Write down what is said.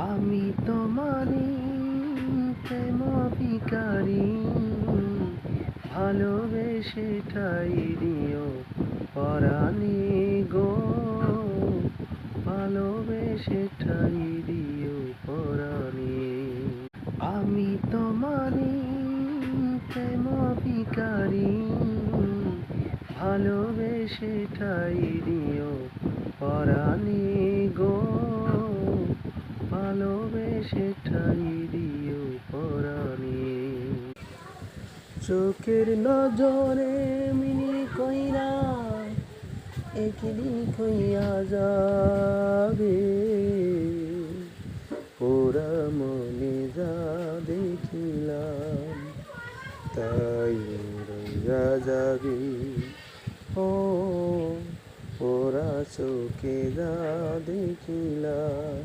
আমি তোমারই প্রেম ভিখারি, ভালোবেসে ঠাই দিও পরাণে গো, ভালোবেসে ঠাই দিও পরাণে। আমি তোমারই প্রেম ভিখারি, ভালোবেসে ঠাই দিও পরাণে গো, ভালোবেসে ঠাই দিও পরাণে। চোখের নজরে মিনি কইরা একদিন কইয়া যাবে, ওরা মনে যা দেখিলাম তাই রইয়া যাবে। ও ওরা চোখে যা দেখিলাম